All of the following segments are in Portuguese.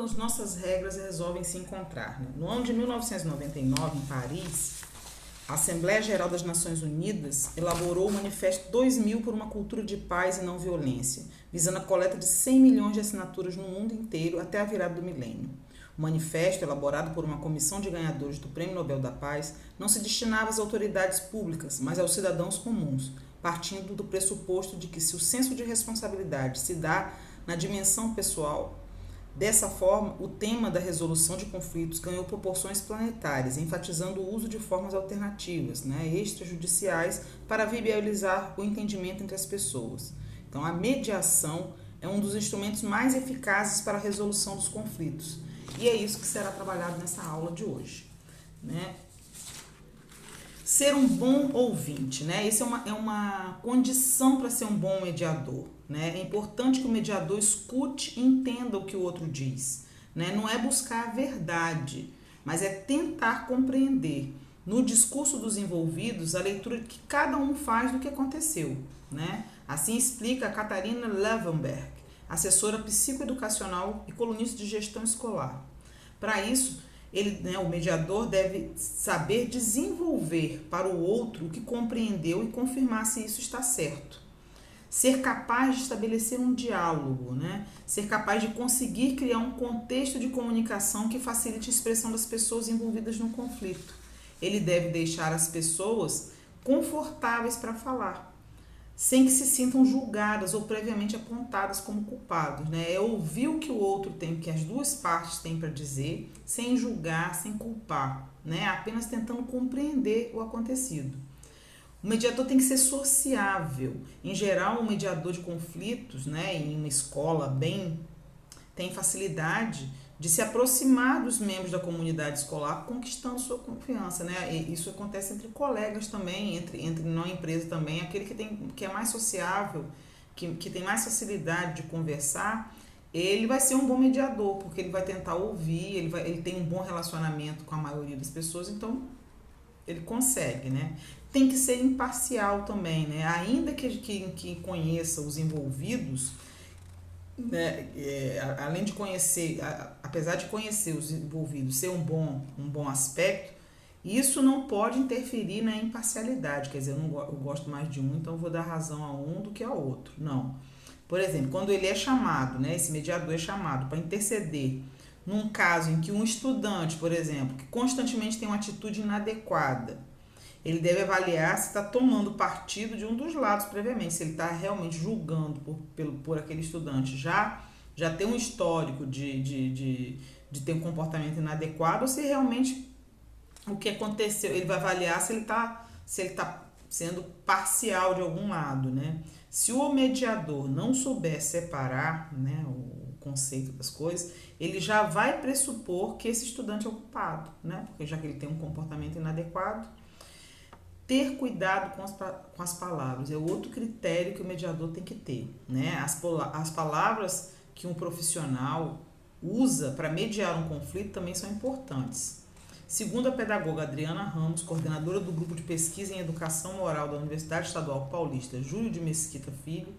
as nossas regras resolvem se encontrar, né? No ano de 1999, em Paris, a Assembleia Geral das Nações Unidas elaborou o Manifesto 2000 por uma cultura de paz e não violência, visando a coleta de 100 milhões de assinaturas no mundo inteiro até a virada do milênio. O manifesto, elaborado por uma comissão de ganhadores do Prêmio Nobel da Paz, não se destinava às autoridades públicas, mas aos cidadãos comuns, partindo do pressuposto de que se o senso de responsabilidade se dá na dimensão pessoal, dessa forma, o tema da resolução de conflitos ganhou proporções planetárias, enfatizando o uso de formas alternativas, extrajudiciais, para viabilizar o entendimento entre as pessoas. Então, a mediação é um dos instrumentos mais eficazes para a resolução dos conflitos. E é isso que será trabalhado nessa aula de hoje, né? Ser um bom ouvinte, né? Isso é uma condição para ser um bom mediador, né? É importante que o mediador escute e entenda o que o outro diz, né? Não é buscar a verdade, mas é tentar compreender no discurso dos envolvidos a leitura que cada um faz do que aconteceu, né? Assim explica a Catarina Levenberg, assessora psicoeducacional e colunista de gestão escolar. Para isso, o mediador deve saber desenvolver para o outro o que compreendeu e confirmar se isso está certo. Ser capaz de estabelecer um diálogo, né? Ser capaz de conseguir criar um contexto de comunicação que facilite a expressão das pessoas envolvidas no conflito. Ele deve deixar as pessoas confortáveis para falar, sem que se sintam julgadas ou previamente apontadas como culpados, né? É ouvir o que o outro tem, que as duas partes têm para dizer, sem julgar, sem culpar, né? Apenas tentando compreender o acontecido. O mediador tem que ser sociável. Em geral, o mediador de conflitos, né, em uma escola tem facilidade de se aproximar dos membros da comunidade escolar, conquistando sua confiança, né? E isso acontece entre colegas também, entre na empresa também. Aquele que é mais sociável, que tem mais facilidade de conversar, ele vai ser um bom mediador, porque ele vai tentar ouvir, ele tem um bom relacionamento com a maioria das pessoas, então ele consegue, né? Tem que ser imparcial também, né? Ainda que conheça os envolvidos, né? Além de conhecer, apesar de conhecer os envolvidos, ser um bom aspecto, isso não pode interferir na imparcialidade. Quer dizer, eu gosto mais de um, então eu vou dar razão a um do que ao outro. Não. Por exemplo, quando ele é chamado, né? Esse mediador é chamado para interceder num caso em que um estudante, por exemplo, que constantemente tem uma atitude inadequada, ele deve avaliar se está tomando partido de um dos lados previamente, se ele está realmente julgando por aquele estudante já tem um histórico de ter um comportamento inadequado, ou se realmente o que aconteceu, ele vai avaliar se ele está sendo parcial de algum lado, né? Se o mediador não souber separar, né, o conceito das coisas, ele já vai pressupor que esse estudante é o culpado, né? Porque já que ele tem um comportamento inadequado. Ter cuidado com as palavras é outro critério que o mediador tem que ter, né? As palavras que um profissional usa para mediar um conflito também são importantes. Segundo a pedagoga Adriana Ramos, coordenadora do Grupo de Pesquisa em Educação Moral da Universidade Estadual Paulista Júlio de Mesquita Filho,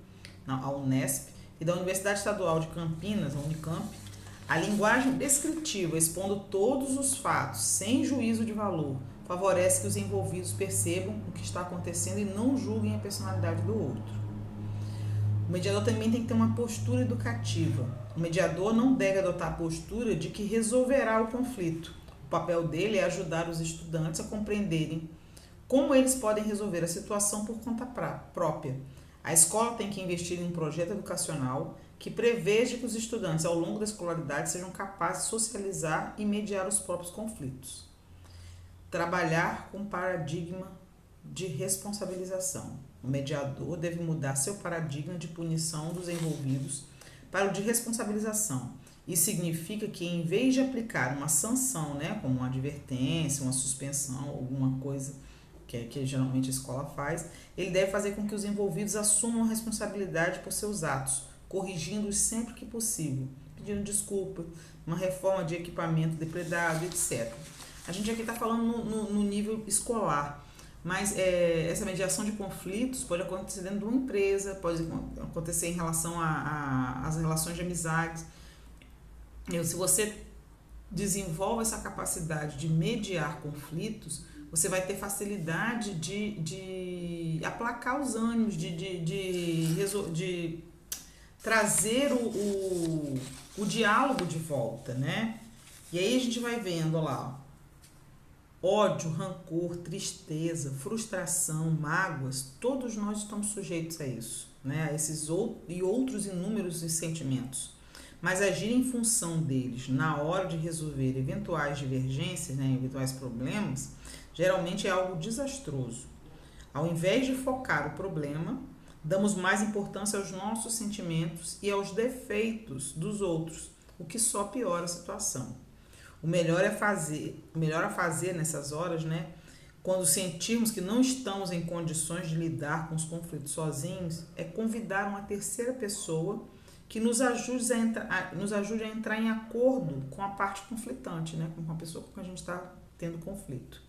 a Unesp, e da Universidade Estadual de Campinas, a Unicamp, a linguagem descritiva, expondo todos os fatos, sem juízo de valor, favorece que os envolvidos percebam o que está acontecendo e não julguem a personalidade do outro. O mediador também tem que ter uma postura educativa. O mediador não deve adotar a postura de que resolverá o conflito. O papel dele é ajudar os estudantes a compreenderem como eles podem resolver a situação por conta própria. A escola tem que investir em um projeto educacional que preveja que os estudantes, ao longo da escolaridade, sejam capazes de socializar e mediar os próprios conflitos. Trabalhar com paradigma de responsabilização. O mediador deve mudar seu paradigma de punição dos envolvidos para o de responsabilização. Isso significa que, em vez de aplicar uma sanção, né, como uma advertência, uma suspensão, alguma coisa que geralmente a escola faz, ele deve fazer com que os envolvidos assumam a responsabilidade por seus atos, corrigindo-os sempre que possível, pedindo desculpa, uma reforma de equipamento depredado, etc. A gente aqui está falando no nível escolar, mas essa mediação de conflitos pode acontecer dentro de uma empresa, pode acontecer em relação às relações de amizades. Se você desenvolve essa capacidade de mediar conflitos, você vai ter facilidade de aplacar os ânimos, de trazer o diálogo de volta, né? E aí a gente vai vendo, olha lá, ódio, rancor, tristeza, frustração, mágoas, todos nós estamos sujeitos a isso, né? A esses outros inúmeros sentimentos. Mas agir em função deles na hora de resolver eventuais divergências, né, eventuais problemas, geralmente é algo desastroso. Ao invés de focar o problema, damos mais importância aos nossos sentimentos e aos defeitos dos outros, o que só piora a situação. O melhor a fazer nessas horas, né, quando sentirmos que não estamos em condições de lidar com os conflitos sozinhos, é convidar uma terceira pessoa que nos ajude a entrar em acordo com a parte conflitante, né, com a pessoa com quem a gente está tendo conflito.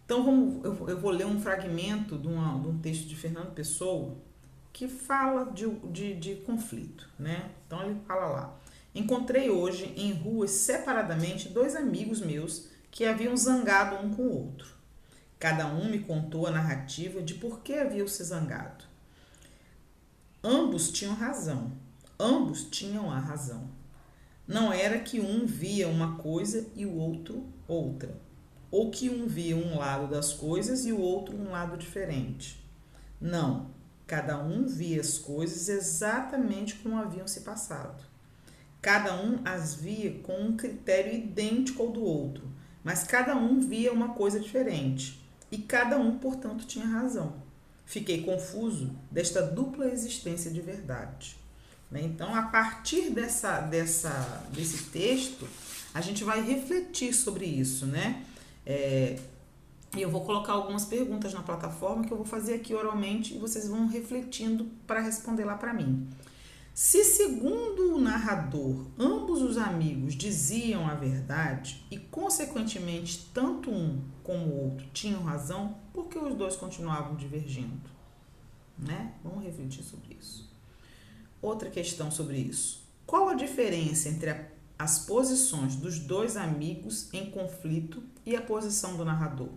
Então, eu vou ler um fragmento de um texto de Fernando Pessoa que fala de conflito, né? Então, ele fala lá: encontrei hoje em ruas separadamente 2 amigos meus que haviam zangado um com o outro. Cada um me contou a narrativa de por que haviam se zangado. Ambos tinham razão. Ambos tinham a razão. Não era que um via uma coisa e o outro outra, ou que um via um lado das coisas e o outro um lado diferente. Não, cada um via as coisas exatamente como haviam se passado. Cada um as via com um critério idêntico ao do outro, mas cada um via uma coisa diferente, e cada um, portanto, tinha razão. Fiquei confuso desta dupla existência de verdade. Então, a partir desse texto, a gente vai refletir sobre isso, né? E eu vou colocar algumas perguntas na plataforma que eu vou fazer aqui oralmente e vocês vão refletindo para responder lá para mim. Se, segundo o narrador, ambos os amigos diziam a verdade e, consequentemente, tanto um como o outro tinham razão, por que os dois continuavam divergindo? Né? Vamos refletir sobre isso. Outra questão sobre isso. Qual a diferença entre as posições dos 2 amigos em conflito e a posição do narrador?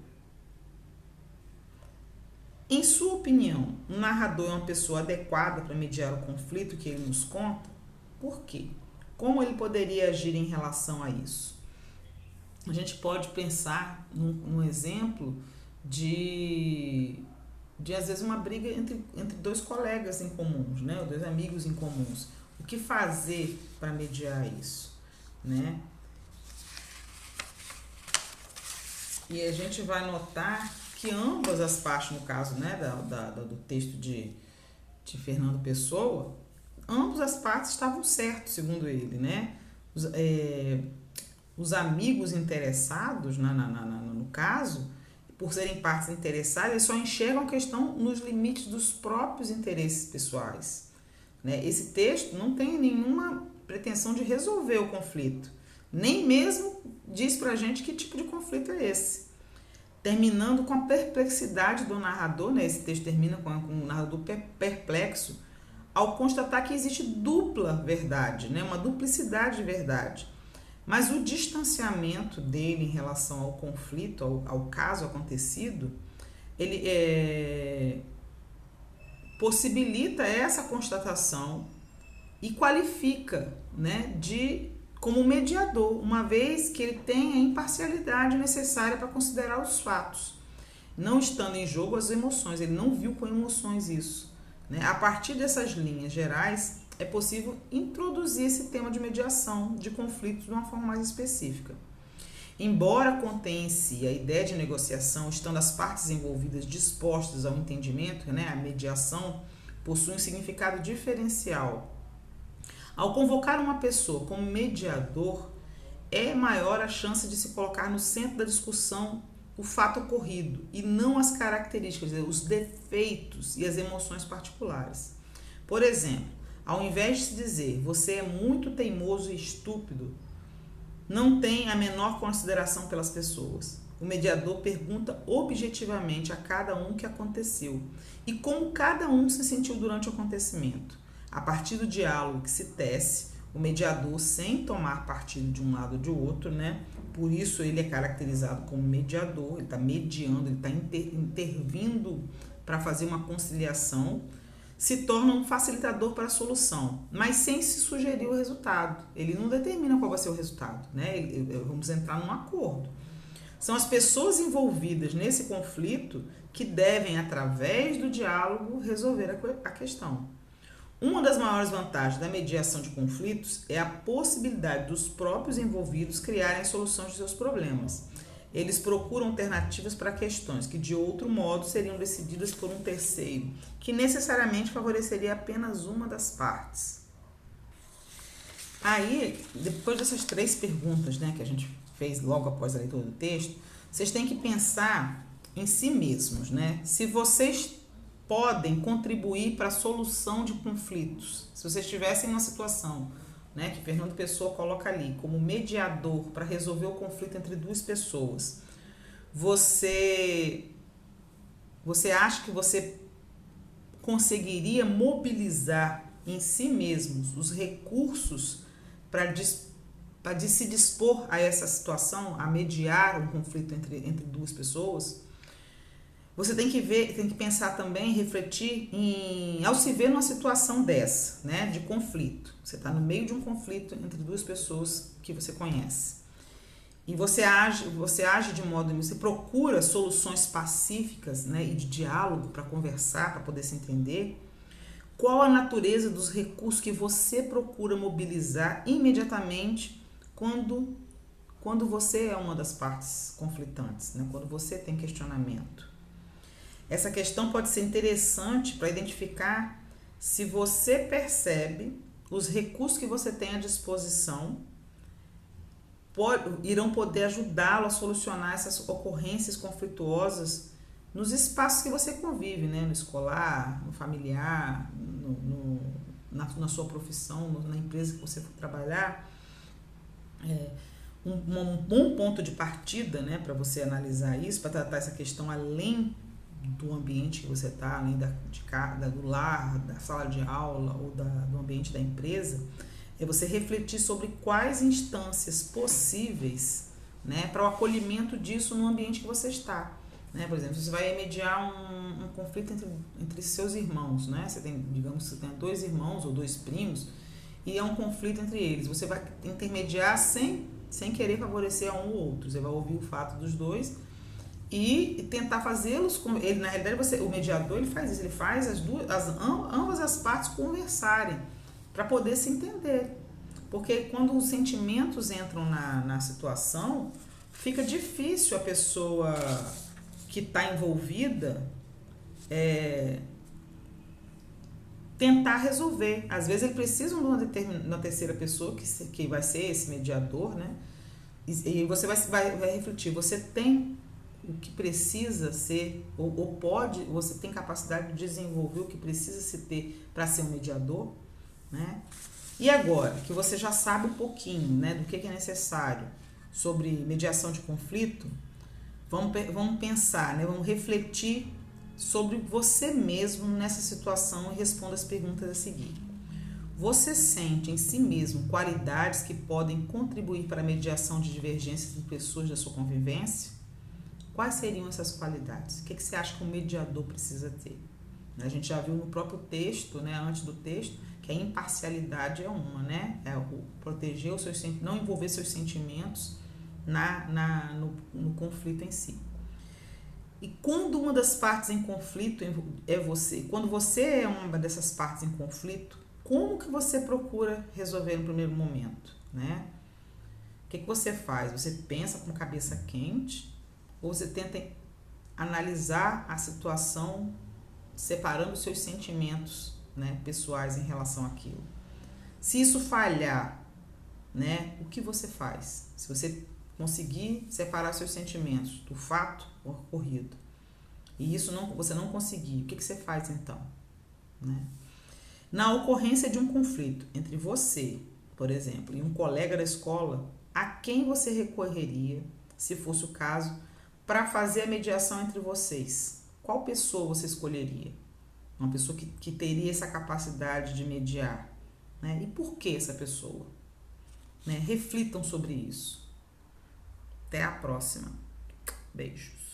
Em sua opinião, o narrador é uma pessoa adequada para mediar o conflito que ele nos conta? Por quê? Como ele poderia agir em relação a isso? A gente pode pensar num exemplo de às vezes uma briga entre 2 colegas em comuns, né? Ou 2 amigos em comuns. O que fazer para mediar isso, né? E a gente vai notar que ambas as partes, no caso, né, do texto de Fernando Pessoa, ambas as partes estavam certas, segundo ele, né? Os amigos interessados, no caso, por serem partes interessadas, eles só enxergam a questão nos limites dos próprios interesses pessoais, né? Esse texto não tem nenhuma pretensão de resolver o conflito, nem mesmo diz pra gente que tipo de conflito é esse. Terminando com a perplexidade do narrador, né? Esse texto termina com o narrador perplexo ao constatar que existe dupla verdade, né? Uma duplicidade de verdade. Mas o distanciamento dele em relação ao conflito, ao caso acontecido, ele possibilita essa constatação e qualifica, né, como mediador, uma vez que ele tem a imparcialidade necessária para considerar os fatos, não estando em jogo as emoções. Ele não viu com emoções isso, né? A partir dessas linhas gerais, é possível introduzir esse tema de mediação de conflitos de uma forma mais específica. Embora contenha em si a ideia de negociação, estando as partes envolvidas dispostas ao entendimento, né, a mediação possui um significado diferencial. Ao convocar uma pessoa como mediador, é maior a chance de se colocar no centro da discussão o fato ocorrido e não as características, os defeitos e as emoções particulares. Por exemplo, ao invés de se dizer você é muito teimoso e estúpido, não tem a menor consideração pelas pessoas. O mediador pergunta objetivamente a cada um o que aconteceu e como cada um se sentiu durante o acontecimento. A partir do diálogo que se tece, o mediador sem tomar partido de um lado ou de outro, né? Por isso ele é caracterizado como mediador, ele está mediando, ele está intervindo para fazer uma conciliação, se torna um facilitador para a solução, mas sem se sugerir o resultado. Ele não determina qual vai ser o resultado, né? Vamos entrar num acordo. São as pessoas envolvidas nesse conflito que devem, através do diálogo, resolver a questão. Uma das maiores vantagens da mediação de conflitos é a possibilidade dos próprios envolvidos criarem soluções de seus problemas. Eles procuram alternativas para questões que, de outro modo, seriam decididas por um terceiro, que necessariamente favoreceria apenas uma das partes. Aí, depois dessas 3 perguntas, né, que a gente fez logo após a leitura do texto, vocês têm que pensar em si mesmos, né? Se vocês podem contribuir para a solução de conflitos. Se vocês estivessem numa situação, né, que Fernando Pessoa coloca ali como mediador para resolver o conflito entre 2 pessoas, você acha que você conseguiria mobilizar em si mesmos os recursos para se dispor a essa situação, a mediar um conflito entre 2 pessoas? Você tem que pensar também, refletir ao se ver numa situação dessa, né, de conflito. Você está no meio de um conflito entre 2 pessoas que você conhece. E você age de modo, você procura soluções pacíficas, né, e de diálogo para conversar, para poder se entender. Qual a natureza dos recursos que você procura mobilizar imediatamente quando você é uma das partes conflitantes, né, quando você tem questionamento? Essa questão pode ser interessante para identificar se você percebe os recursos que você tem à disposição irão poder ajudá-lo a solucionar essas ocorrências conflituosas nos espaços que você convive, né? No escolar, no familiar, na sua profissão, na empresa que você for trabalhar. Um bom ponto de partida, né, para você analisar isso, para tratar essa questão além do ambiente que você está, além do lar, da sala de aula ou do ambiente da empresa, é você refletir sobre quais instâncias possíveis, né, para o acolhimento disso no ambiente que você está. Né? Por exemplo, você vai mediar um conflito entre seus irmãos, né? Você tem, digamos que você tem 2 irmãos ou 2 primos e é um conflito entre eles. Você vai intermediar sem querer favorecer a um ou outro. Você vai ouvir o fato dos 2 e tentar fazê-los, na realidade o mediador ele faz isso, ele faz ambas as partes conversarem para poder se entender, porque quando os sentimentos entram na situação, fica difícil a pessoa que está envolvida tentar resolver. Às vezes ele precisa de uma terceira pessoa que vai ser esse mediador, né? E você vai refletir, você tem o que precisa ser, ou você tem capacidade de desenvolver o que precisa se ter para ser um mediador, né? E agora, que você já sabe um pouquinho, né, do que é necessário sobre mediação de conflito, vamos pensar, né, vamos refletir sobre você mesmo nessa situação e responda as perguntas a seguir. Você sente em si mesmo qualidades que podem contribuir para a mediação de divergências entre pessoas da sua convivência? Quais seriam essas qualidades? O que você acha que um mediador precisa ter? A gente já viu no próprio texto, né, antes do texto, que a imparcialidade é uma, né? É o proteger os seus sentimentos, não envolver seus sentimentos no conflito em si. E quando uma das partes em conflito é você, quando você é uma dessas partes em conflito, como que você procura resolver no primeiro momento, né? O que você faz? Você pensa com cabeça quente ou você tenta analisar a situação separando os seus sentimentos, né, pessoais em relação àquilo? Se isso falhar, né, o que você faz? Se você conseguir separar seus sentimentos do fato ocorrido e você não conseguir, o que você faz então? Né? Na ocorrência de um conflito entre você, por exemplo, e um colega da escola, a quem você recorreria, se fosse o caso, para fazer a mediação entre vocês? Qual pessoa você escolheria? Uma pessoa que teria essa capacidade de mediar, né? E por que essa pessoa? Né? Reflitam sobre isso. Até a próxima. Beijos.